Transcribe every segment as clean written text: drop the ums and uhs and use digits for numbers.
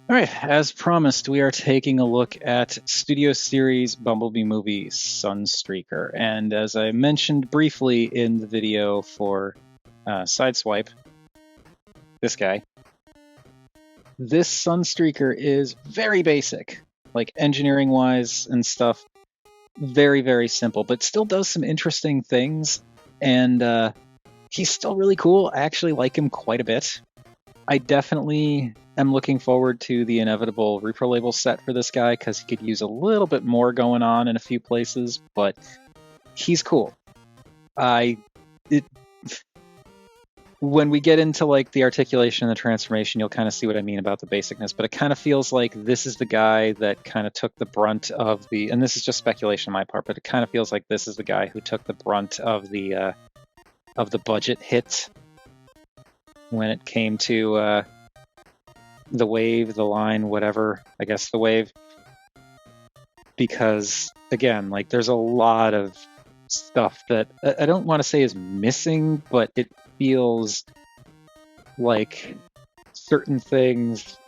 All right, as promised, we are taking a look at Studio Series Bumblebee movie Sunstreaker. And as I mentioned briefly in the video for Sideswipe, this guy, this Sunstreaker is very basic, like engineering-wise and stuff, very, very simple, but still does some interesting things. And he's still really cool. I actually like him quite a bit. I definitely am looking forward to the inevitable repro label set for this guy because he could use a little bit more going on in a few places, but he's cool. When we get into like the articulation and the transformation, you'll kind of see what I mean about the basicness, but it kind of feels like this is the guy that kind of took the brunt of the, and this is just speculation on my part, but it kind of feels like this is the guy who took the brunt of the budget hit when it came to the wave, the line, whatever, I guess the wave. Because, again, like there's a lot of stuff that I don't want to say is missing, but it feels like certain things,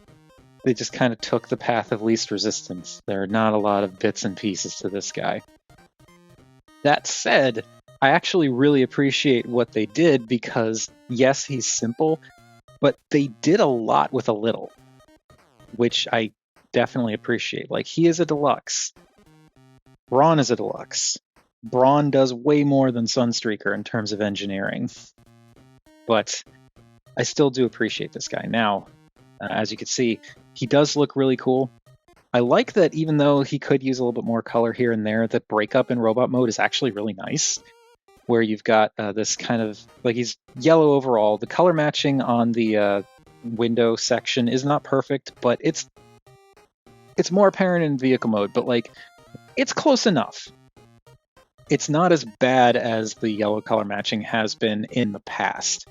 they just kind of took the path of least resistance. There are not a lot of bits and pieces to this guy. That said, I actually really appreciate what they did because, yes, he's simple, but they did a lot with a little, which I definitely appreciate. Like, he is a deluxe. Brawn is a deluxe. Brawn does way more than Sunstreaker in terms of engineering. But I still do appreciate this guy. Now, as you can see, he does look really cool. I like that even though he could use a little bit more color here and there, the breakup in robot mode is actually really nice. Where you've got this kind of, like he's yellow overall. The color matching on the window section is not perfect, but it's more apparent in vehicle mode, but like it's close enough. It's not as bad as the yellow color matching has been in the past.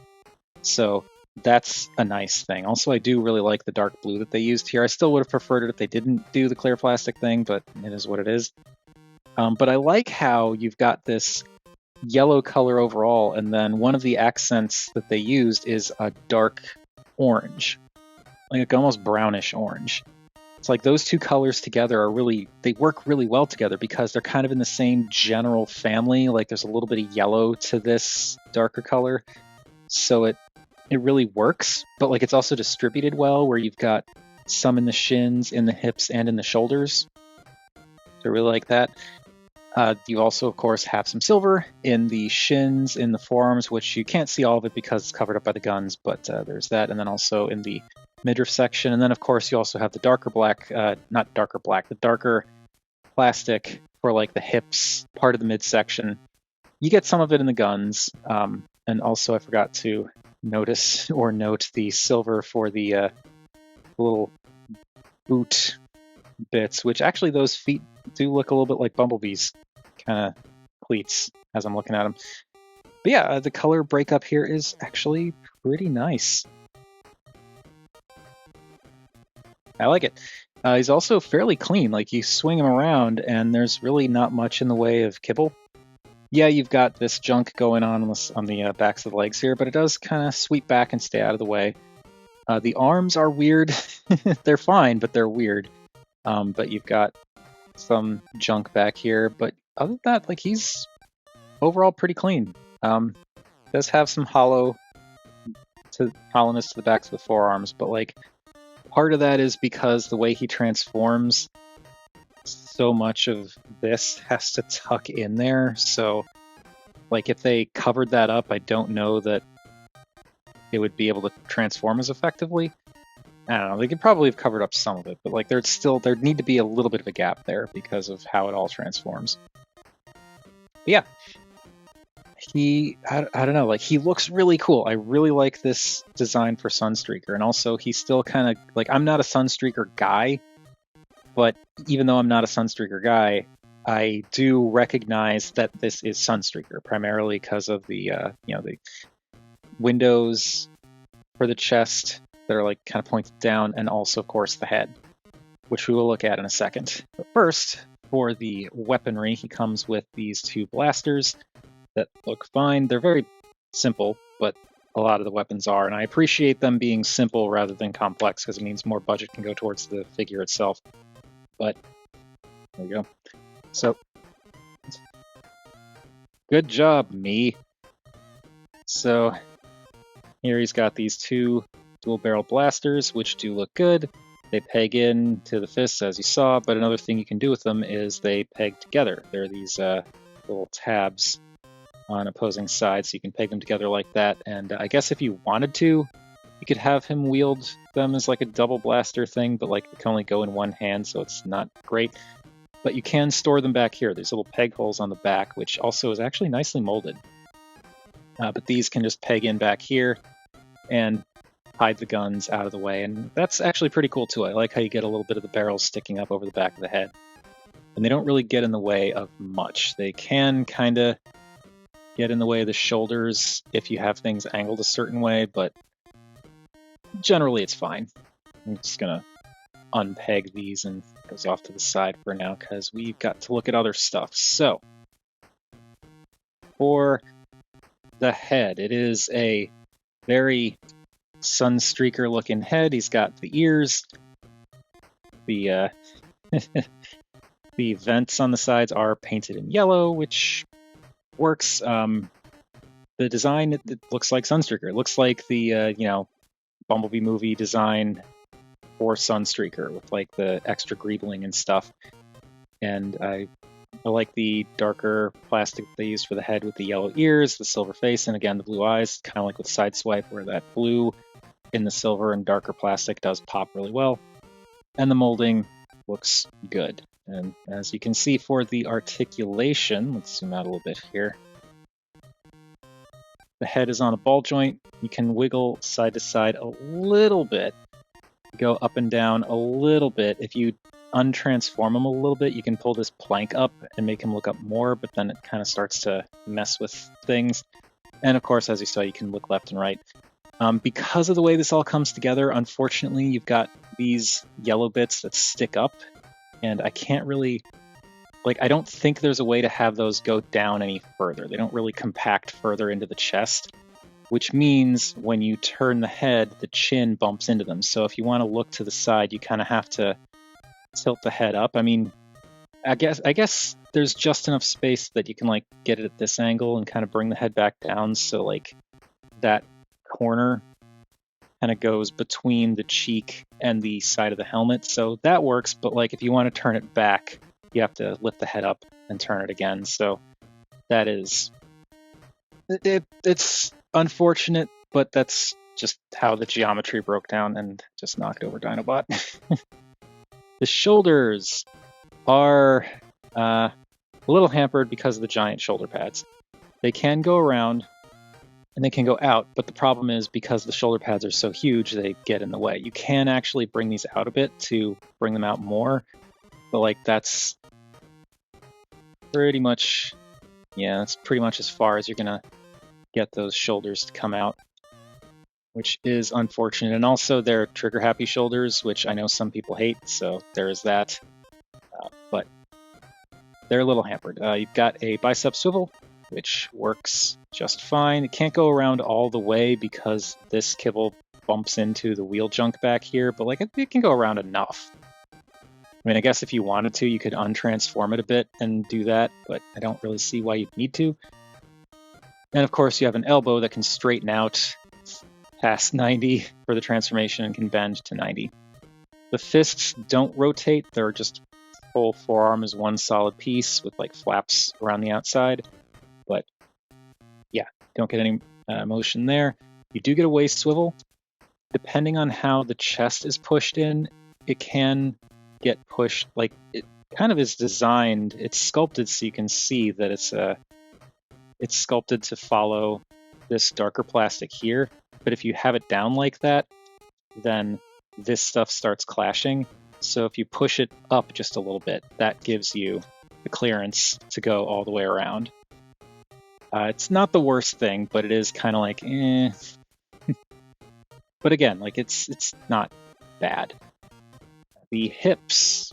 So that's a nice thing. Also, I do really like the dark blue that they used here. I still would have preferred it if they didn't do the clear plastic thing, but it is what it is. But I like how you've got this yellow color overall, and then one of the accents that they used is a dark orange, like almost brownish orange. It's like those two colors together are really, they work really well together because they're kind of in the same general family. Like there's a little bit of yellow to this darker color, so it really works, but like it's also distributed well where you've got some in the shins, in the hips, and in the shoulders. So I really like that. You also, of course, have some silver in the shins, in the forearms, which you can't see all of it because it's covered up by the guns, but there's that. And then also in the midriff section. And then, of course, you also have the darker black, not darker black, the darker plastic for like the hips, part of the midsection. You get some of it in the guns. And also, I forgot to notice or note the silver for the little boot bits, which actually those feet do look a little bit like Bumblebee's kind of cleats as I'm looking at them. But yeah, the color breakup here is actually pretty nice. I like it. He's also fairly clean. Like you swing him around and there's really not much in the way of kibble. Yeah, you've got this junk going on the backs of the legs here, but it does kind of sweep back and stay out of the way. The arms are weird. They're fine, but they're weird. But you've got some junk back here. But other than that, like he's overall pretty clean. Does have some hollowness to the backs of the forearms, but like part of that is because the way he transforms, so much of this has to tuck in there. So like if they covered that up, I don't know that it would be able to transform as effectively. I don't know, they could probably have covered up some of it, but like there'd need to be a little bit of a gap there because of how it all transforms. But yeah, I don't know, like he looks really cool. I really like this design for Sunstreaker, and also he's still kind of like, I'm not a Sunstreaker guy, but even though I'm not a Sunstreaker guy, I do recognize that this is Sunstreaker primarily because of the the windows for the chest that are like kind of pointed down, and also of course the head, which we will look at in a second. But first, for the weaponry, he comes with these two blasters that look fine. They're very simple, but a lot of the weapons are, and I appreciate them being simple rather than complex because it means more budget can go towards the figure itself. But there we go. So good job, me. So here he's got these two dual barrel blasters, which do look good. They peg in to the fists, as you saw, but another thing you can do with them is they peg together. There are these little tabs on opposing sides, so you can peg them together like that. And I guess if you wanted to, you could have him wield them as like a double blaster thing, but like it can only go in one hand, so it's not great. But you can store them back here. There's little peg holes on the back, which also is actually nicely molded. But these can just peg in back here and hide the guns out of the way, and that's actually pretty cool too. I like how you get a little bit of the barrels sticking up over the back of the head. And they don't really get in the way of much. They can kind of get in the way of the shoulders if you have things angled a certain way, but generally it's fine. I'm just gonna unpeg these and goes off to the side for now because we've got to look at other stuff. So for the head, it is a very Sunstreaker looking head. He's got the ears, the the vents on the sides are painted in yellow, which works. The design, it looks like Sunstreaker. It looks like the Bumblebee movie design for Sunstreaker with like the extra greebling and stuff. And I like the darker plastic they use for the head with the yellow ears, the silver face, and again the blue eyes, kind of like with Sideswipe, where that blue in the silver and darker plastic does pop really well. And the molding looks good. And as you can see for the articulation, let's zoom out a little bit here. The head is on a ball joint. You can wiggle side to side a little bit, go up and down a little bit. If you untransform him a little bit, you can pull this plank up and make him look up more, but then it kind of starts to mess with things. And of course, as you saw, you can look left and right. Because of the way this all comes together, unfortunately, you've got these yellow bits that stick up, and I can't really, I don't think there's a way to have those go down any further. They don't really compact further into the chest, which means when you turn the head, the chin bumps into them. So if you want to look to the side, you kind of have to tilt the head up. I mean, I guess there's just enough space that you can get it at this angle and kind of bring the head back down, so that corner kind of goes between the cheek and the side of the helmet. So that works, but if you want to turn it back, you have to lift the head up and turn it again. So that is it's unfortunate, but that's just how the geometry broke down and just knocked over Dinobot. The shoulders are a little hampered because of the giant shoulder pads. They can go around and they can go out, but the problem is because the shoulder pads are so huge, they get in the way. You can actually bring these out a bit to bring them out more, but that's pretty much, that's pretty much as far as you're gonna get those shoulders to come out, which is unfortunate. And also they're trigger happy shoulders, which I know some people hate, so there is that, but they're a little hampered. You've got a bicep swivel, which works just fine. It can't go around all the way because this kibble bumps into the wheel junk back here, but it can go around enough. I mean, I guess if you wanted to, you could untransform it a bit and do that, but I don't really see why you'd need to. And of course, you have an elbow that can straighten out past 90 for the transformation and can bend to 90. The fists don't rotate, they're just full forearm is one solid piece with flaps around the outside. But yeah, don't get any motion there. You do get a waist swivel. Depending on how the chest is pushed in, it can get pushed. It kind of is designed, it's sculpted so you can see that it's sculpted to follow this darker plastic here. But if you have it down like that, then this stuff starts clashing. So if you push it up just a little bit, that gives you the clearance to go all the way around. It's not the worst thing, but it is kind of eh. But again, it's not bad. The hips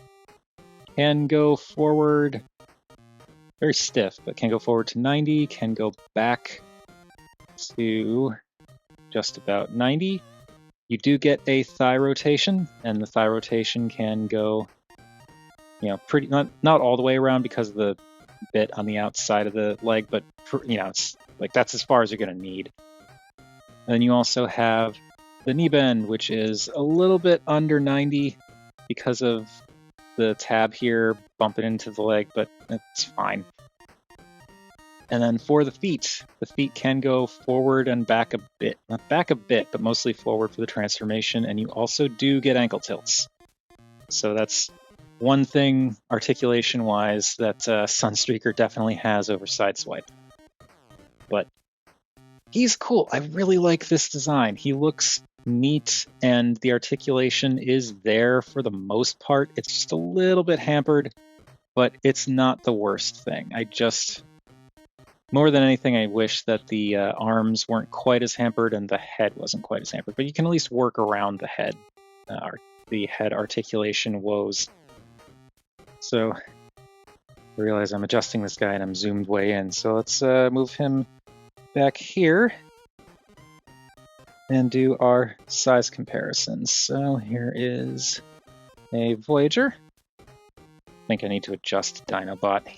can go forward, very stiff, but can go forward to 90, can go back to just about 90. You do get a thigh rotation, and the thigh rotation can go, pretty not all the way around because of the bit on the outside of the leg, but it's like that's as far as you're going to need. And then you also have the knee bend, which is a little bit under 90 because of the tab here bumping into the leg, but it's fine. And then for the feet can go forward and back a bit. Not back a bit, but mostly forward for the transformation, and you also do get ankle tilts. So that's one thing articulation-wise that Sunstreaker definitely has over Sideswipe. But he's cool. I really like this design. He looks neat, and the articulation is there for the most part. It's just a little bit hampered, but it's not the worst thing. More than anything, I wish that the arms weren't quite as hampered and the head wasn't quite as hampered, but you can at least work around the head articulation woes. So I realize I'm adjusting this guy and I'm zoomed way in. So let's move him back here and do our size comparisons. So here is a Voyager. I think I need to adjust Dinobot.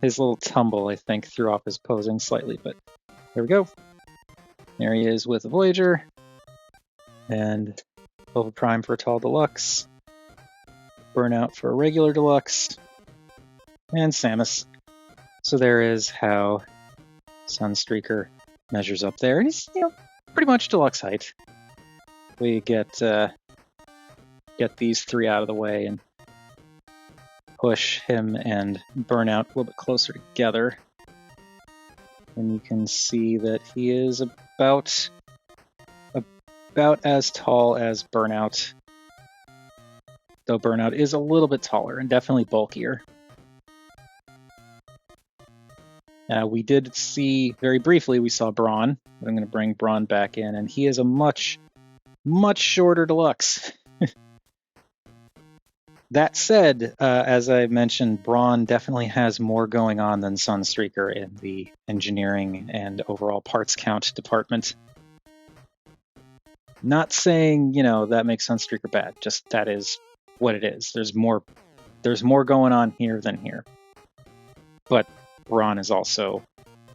His little tumble, I think, threw off his posing slightly, but there we go. There he is with a Voyager, and Silver Prime for a Tall Deluxe, Burnout for a regular Deluxe, and Samus. So there is how Sunstreaker measures up there, and he's pretty much Deluxe height. We get these three out of the way and push him and Burnout a little bit closer together. And you can see that he is about as tall as Burnout, though Burnout is a little bit taller and definitely bulkier. We did see, very briefly, we saw Brawn. I'm going to bring Brawn back in, and he is a much, much shorter Deluxe. That said, as I mentioned, Brawn definitely has more going on than Sunstreaker in the engineering and overall parts count department. Not saying, that makes Sunstreaker bad, just that is what it is. There's more going on here than here. But Brawn is also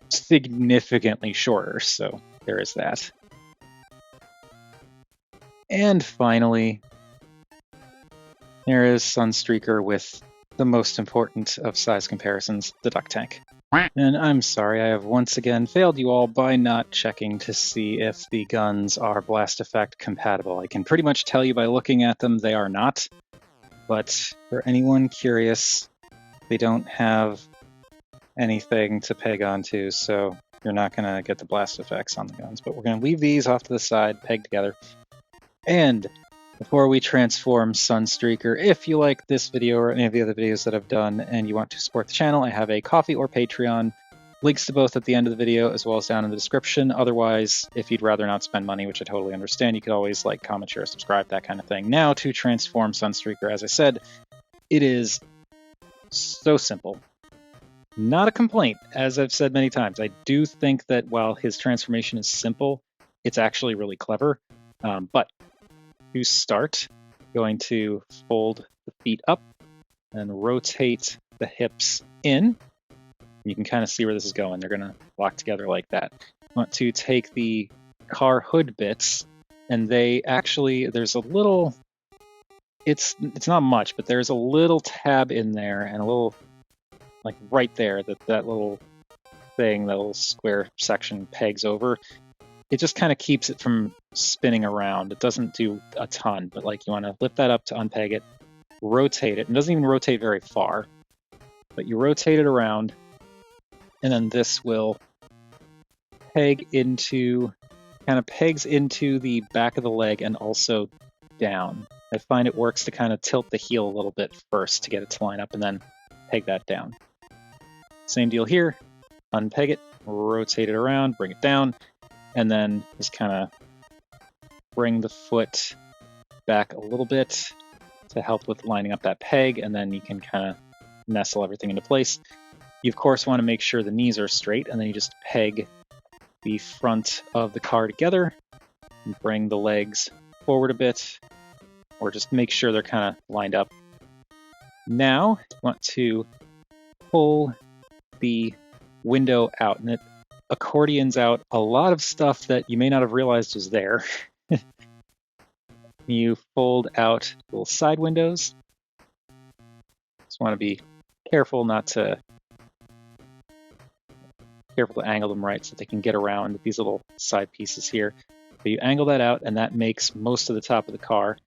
significantly shorter, so there is that. And finally, there is Sunstreaker with the most important of size comparisons, the duck tank. And I'm sorry, I have once again failed you all by not checking to see if the guns are blast effect compatible. I can pretty much tell you by looking at them they are not. But for anyone curious, they don't have anything to peg onto, so you're not going to get the blast effects on the guns. But we're going to leave these off to the side, pegged together. And before we transform Sunstreaker, if you like this video or any of the other videos that I've done and you want to support the channel, I have a Ko-fi or Patreon. Links to both at the end of the video as well as down in the description. Otherwise, if you'd rather not spend money, which I totally understand, you could always like, comment, share, subscribe, that kind of thing. Now to transform Sunstreaker, as I said, it is so simple. Not a complaint, as I've said many times. I do think that while his transformation is simple, it's actually really clever. But to start, going to fold the feet up and rotate the hips in. You can kind of see where this is going. They're going to lock together like that. Want to take the car hood bits, and they actually, there's a little, it's not much, but there's a little tab in there and a little, like right there, that little thing, that little square section pegs over. It just kind of keeps it from spinning around. It doesn't do a ton, but like you want to lift that up to unpeg it, rotate it. It doesn't even rotate very far, but you rotate it around, and then this will pegs into the back of the leg and also down. I find it works to kind of tilt the heel a little bit first to get it to line up and then peg that down. Same deal here. Unpeg it, rotate it around, bring it down, and then just kind of bring the foot back a little bit to help with lining up that peg, and then you can kind of nestle everything into place. You, of course, want to make sure the knees are straight, and then you just peg the front of the car together and bring the legs forward a bit, or just make sure they're kind of lined up. Now, I want to pull the window out, and it accordions out a lot of stuff that you may not have realized was there. You fold out little side windows. Just want to be careful to angle them right so they can get around these little side pieces here. So you angle that out, and that makes most of the top of the car.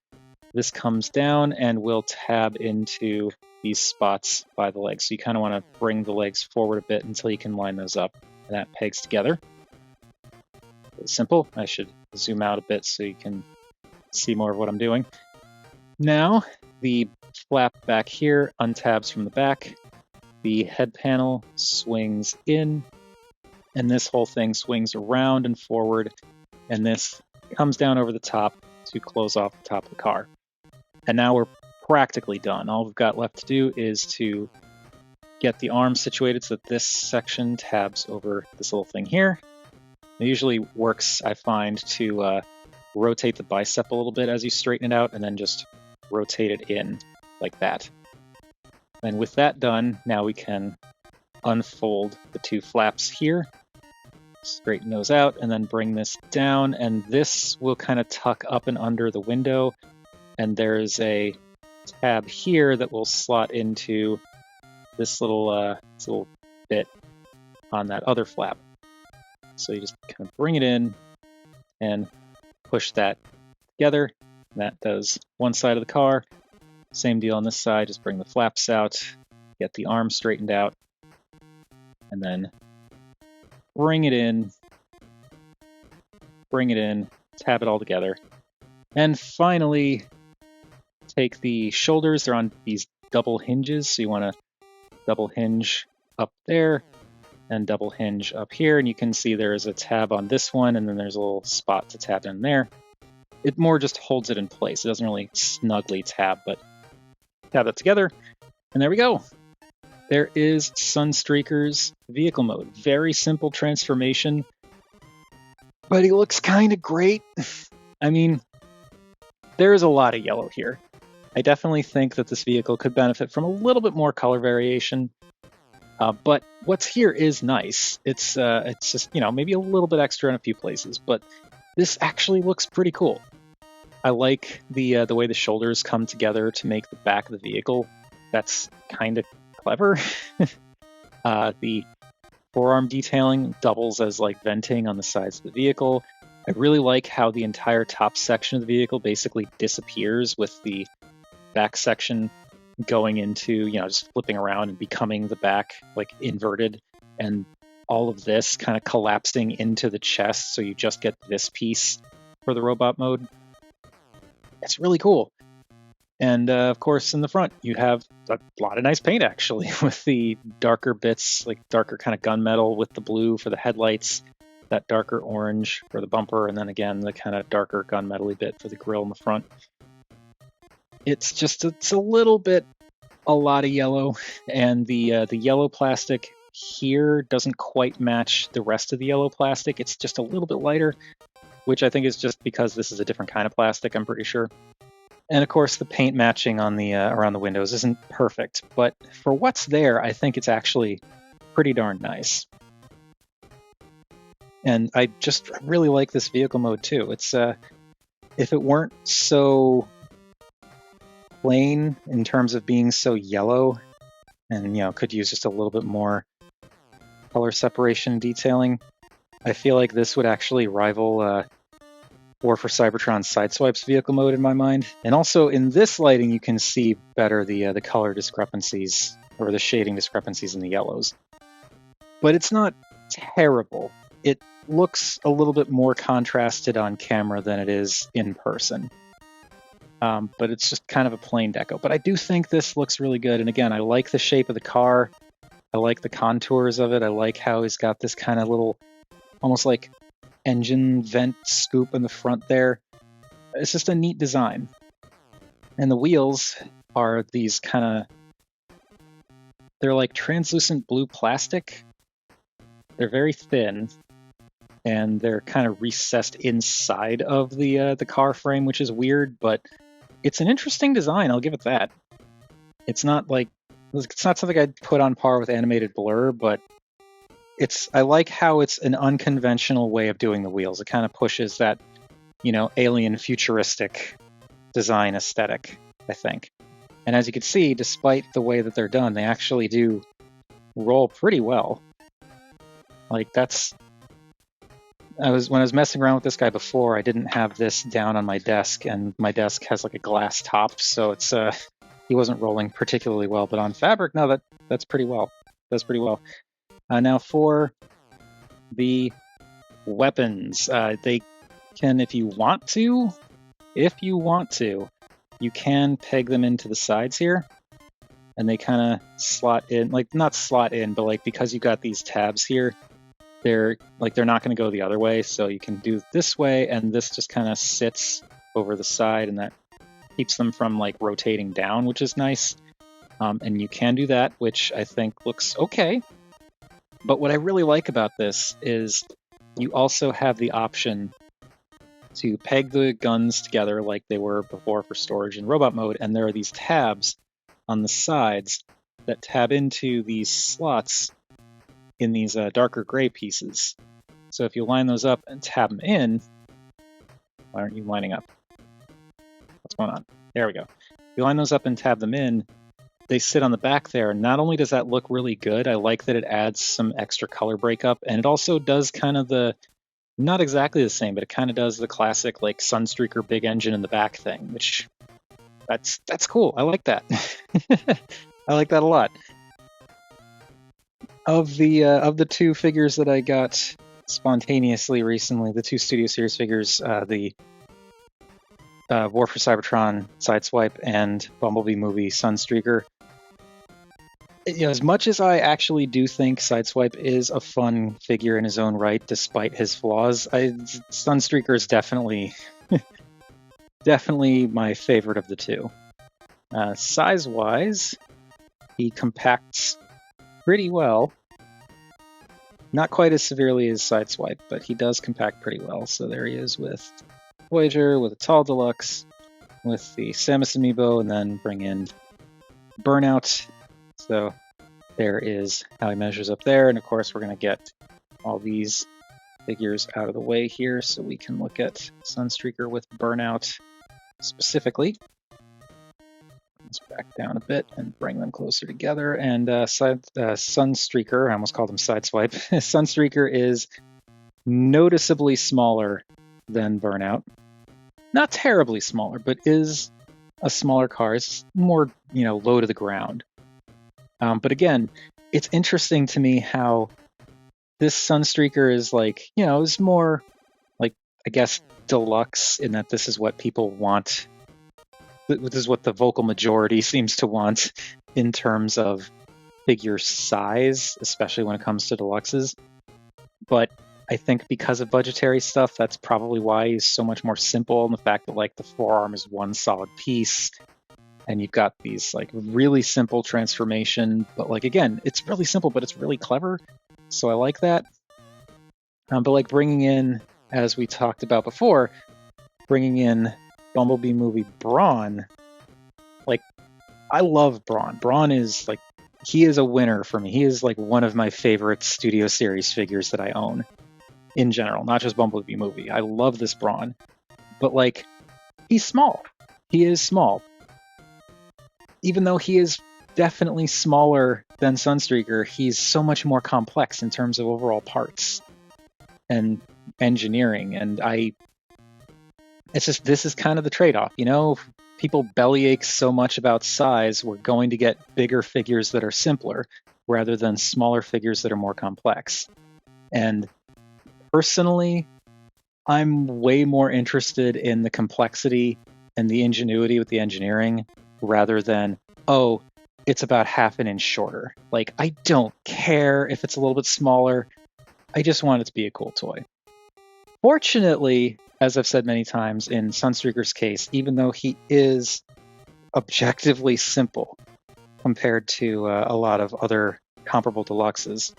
This comes down and will tab into these spots by the legs. So you kind of want to bring the legs forward a bit until you can line those up, and that pegs together. It's simple. I should zoom out a bit so you can see more of what I'm doing. Now, the flap back here untabs from the back. The head panel swings in, and this whole thing swings around and forward, and this comes down over the top to close off the top of the car. And now we're practically done. All we've got left to do is to get the arms situated so that this section tabs over this little thing here. It usually works, I find, to rotate the bicep a little bit as you straighten it out, and then just rotate it in like that. And with that done, now we can unfold the two flaps here, straighten those out, and then bring this down, and this will kind of tuck up and under the window, and there's a tab here that will slot into this little bit on that other flap. So you just kind of bring it in and push that together. That does one side of the car. Same deal on this side, just bring the flaps out, get the arm straightened out, and then bring it in, tab it all together. And finally, take the shoulders. They're on these double hinges, so you want to double hinge up there and double hinge up here, and you can see there's a tab on this one, and then there's a little spot to tab in there. It more just holds it in place. It doesn't really snugly tab, but tab it together, and there we go. There is Sunstreaker's vehicle mode. Very simple transformation, but he looks kind of great. I mean, there is a lot of yellow here. I definitely think that this vehicle could benefit from a little bit more color variation. But what's here is nice. It's just, maybe a little bit extra in a few places, but this actually looks pretty cool. I like the way the shoulders come together to make the back of the vehicle. That's kind of clever. The forearm detailing doubles as like venting on the sides of the vehicle. I really like how the entire top section of the vehicle basically disappears with the back section going into, just flipping around and becoming the back, like inverted, and all of this kind of collapsing into the chest, so you just get this piece for the robot mode. It's really cool. And of course, in the front, you have a lot of nice paint, actually, with the darker bits, like darker kind of gunmetal with the blue for the headlights, that darker orange for the bumper, and then again, the kind of darker gunmetal-y bit for the grille in the front. It's a little bit, a lot of yellow, and the yellow plastic here doesn't quite match the rest of the yellow plastic. It's just a little bit lighter, which I think is just because this is a different kind of plastic, I'm pretty sure. And of course, the paint matching on the around the windows isn't perfect, but for what's there, I think it's actually pretty darn nice. And I just really like this vehicle mode too. It's if it weren't so plain in terms of being so yellow, and could use just a little bit more color separation and detailing, I feel like this would actually rival War for Cybertron's Sideswipe's vehicle mode in my mind. And also in this lighting, you can see better the color discrepancies or the shading discrepancies in the yellows. But it's not terrible. It looks a little bit more contrasted on camera than it is in person. But it's just kind of a plain deco. But I do think this looks really good. And again, I like the shape of the car. I like the contours of it. I like how he's got this kind of little, almost like engine vent scoop in the front there. It's just a neat design. And the wheels are these they're like translucent blue plastic. They're very thin. and they're kind of recessed inside of the car frame, which is weird, but it's an interesting design. I'll give it that. It's not something I'd put on par with animated Blur, but I like how it's an unconventional way of doing the wheels. It kind of pushes that, alien futuristic design aesthetic, I think. And as you can see, despite the way that they're done, they actually do roll pretty well. Like when I was messing around with this guy before, I didn't have this down on my desk, and my desk has like a glass top, so it's he wasn't rolling particularly well. But on fabric, no, that's pretty well. That's pretty well. Now for the weapons, they can, if you want to, you can peg them into the sides here, and they kind of slot in, like not slot in, but like because you got these tabs here, they're not going to go the other way, so you can do this way, and this just kind of sits over the side, and that keeps them from like rotating down, which is nice. And you can do that, which I think looks okay. But what I really like about this is you also have the option to peg the guns together like they were before for storage in robot mode, and there are these tabs on the sides that tab into these slots in these darker gray pieces. So if you line those up and tab them in, why aren't you lining up? What's going on? There we go. If you line those up and tab them in, they sit on the back there. Not only does that look really good, I like that it adds some extra color breakup, and it also does kind of not exactly the same, but it kind of does the classic like Sunstreaker big engine in the back thing, which that's cool. I like that. I like that a lot. Of the two figures that I got spontaneously recently, the two Studio Series figures, the War for Cybertron Sideswipe and Bumblebee movie Sunstreaker. As much as I actually do think Sideswipe is a fun figure in his own right, despite his flaws, Sunstreaker is definitely my favorite of the two. Size-wise, he compacts pretty well. Not quite as severely as Sideswipe, but he does compact pretty well. So there he is with Voyager, with a Tall Deluxe, with the Samus amiibo, and then bring in Burnout. So there is how he measures up there. And of course, we're going to get all these figures out of the way here so we can look at Sunstreaker with Burnout specifically. Let's back down a bit and bring them closer together. And Sunstreaker, I almost called him Sideswipe. Sunstreaker is noticeably smaller than Burnout. Not terribly smaller, but is a smaller car. It's more, low to the ground. But again, it's interesting to me how this Sunstreaker is is more like, I guess, deluxe in that this is what people want. This is what the vocal majority seems to want in terms of figure size, especially when it comes to deluxes. But I think because of budgetary stuff, that's probably why he's so much more simple, and the fact that the forearm is one solid piece, and you've got these really simple transformation, but again, it's really simple, but it's really clever. So I like that. But bringing in, as we talked about before, bringing in Bumblebee movie Brawn, I love Brawn. Brawn is he is a winner for me. He is one of my favorite Studio Series figures that I own in general, not just Bumblebee movie. I love this Brawn, but he's small. He is small. Even though he is definitely smaller than Sunstreaker, he's so much more complex in terms of overall parts and engineering. And this is kind of the trade-off, people bellyache so much about size. We're going to get bigger figures that are simpler rather than smaller figures that are more complex. And personally, I'm way more interested in the complexity and the ingenuity with the engineering rather than, it's about half an inch shorter. I don't care if it's a little bit smaller. I just want it to be a cool toy. Fortunately, as I've said many times, in Sunstreaker's case, even though he is objectively simple compared to a lot of other comparable deluxes,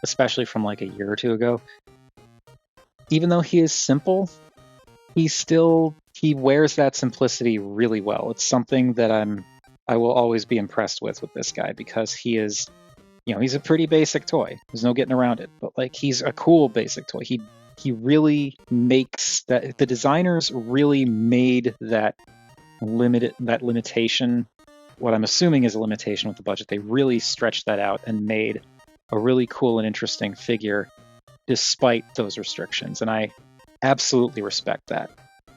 especially from a year or two ago, even though he is simple, he wears that simplicity really well. It's something that I will always be impressed with this guy, because he is, he's a pretty basic toy. There's no getting around it. But like, he's a cool basic toy. He really makes that, the designers really made that limitation, what I'm assuming is a limitation with the budget. They really stretched that out and made a really cool and interesting figure despite those restrictions. And I absolutely respect that.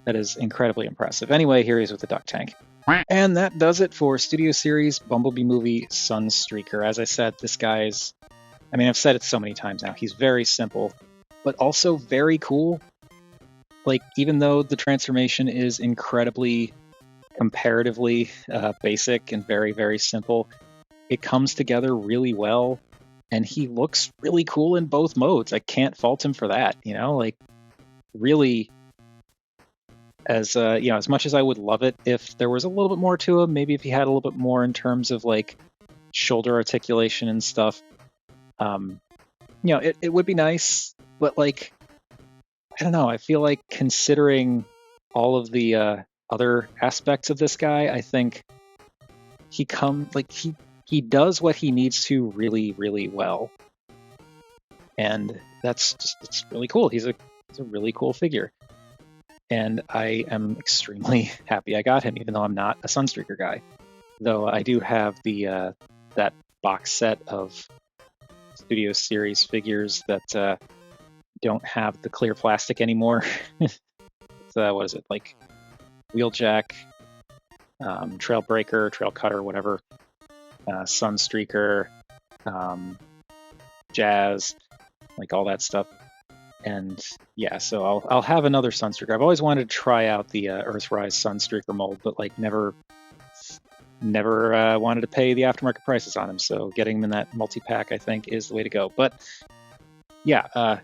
That is incredibly impressive. Anyway, here he is with the duck tank. And that does it for Studio Series Bumblebee Movie Sunstreaker. As I said, this guy's, I've said it so many times now, he's very simple, but also very cool. Like, even though the transformation is incredibly, comparatively basic and very, very simple, it comes together really well, and he looks really cool in both modes. I can't fault him for that, like, really, as as much as I would love it if there was a little bit more to him, maybe if he had a little bit more in terms of like shoulder articulation and stuff, it would be nice. But like, I don't know, I feel like, considering all of the other aspects of this guy, I think he does what he needs to really, really well, and it's really cool. He's a really cool figure. And I am extremely happy I got him, even though I'm not a Sunstreaker guy. Though I do have the that box set of Studio Series figures that don't have the clear plastic anymore. What is it, like Wheeljack, Trailbreaker, Trail Cutter, whatever, Sunstreaker, Jazz, like all that stuff. And yeah, so I'll have another Sunstreaker. I've always wanted to try out the Earthrise Sunstreaker mold, but like never wanted to pay the aftermarket prices on him. So getting him in that multi-pack, I think, is the way to go. But yeah,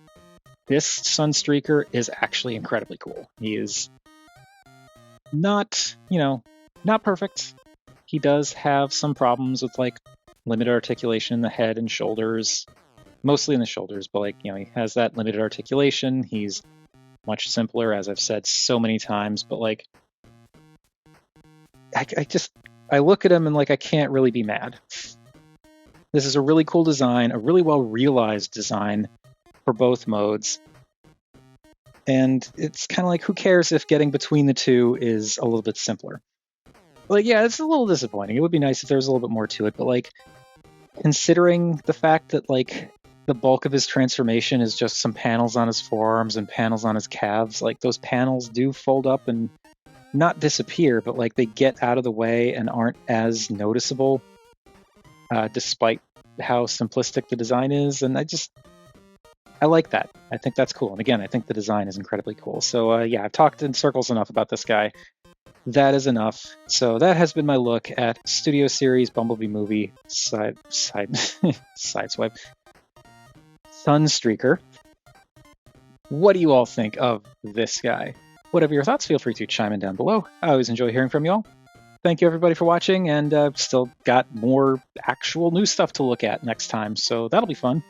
this Sunstreaker is actually incredibly cool. He is not perfect. He does have some problems with like limited articulation in the head and shoulders. Mostly in the shoulders, but like, he has that limited articulation. He's much simpler, as I've said so many times, but like, I look at him and like, I can't really be mad. This is a really cool design, a really well realized design for both modes. And it's kind of like, who cares if getting between the two is a little bit simpler? Like, yeah, it's a little disappointing. It would be nice if there was a little bit more to it, but like, considering the fact that like, the bulk of his transformation is just some panels on his forearms and panels on his calves. Like, those panels do fold up and not disappear, but like, they get out of the way and aren't as noticeable, despite how simplistic the design is. And I like that. I think that's cool. And again, I think the design is incredibly cool. So yeah, I've talked in circles enough about this guy. That is enough. So that has been my look at Studio Series Bumblebee Movie Sideswipe Sunstreaker. What do you all think of this guy? Whatever your thoughts, feel free to chime in down below. I always enjoy hearing from you all. Thank you everybody for watching, and still got more actual new stuff to look at next time, so that'll be fun.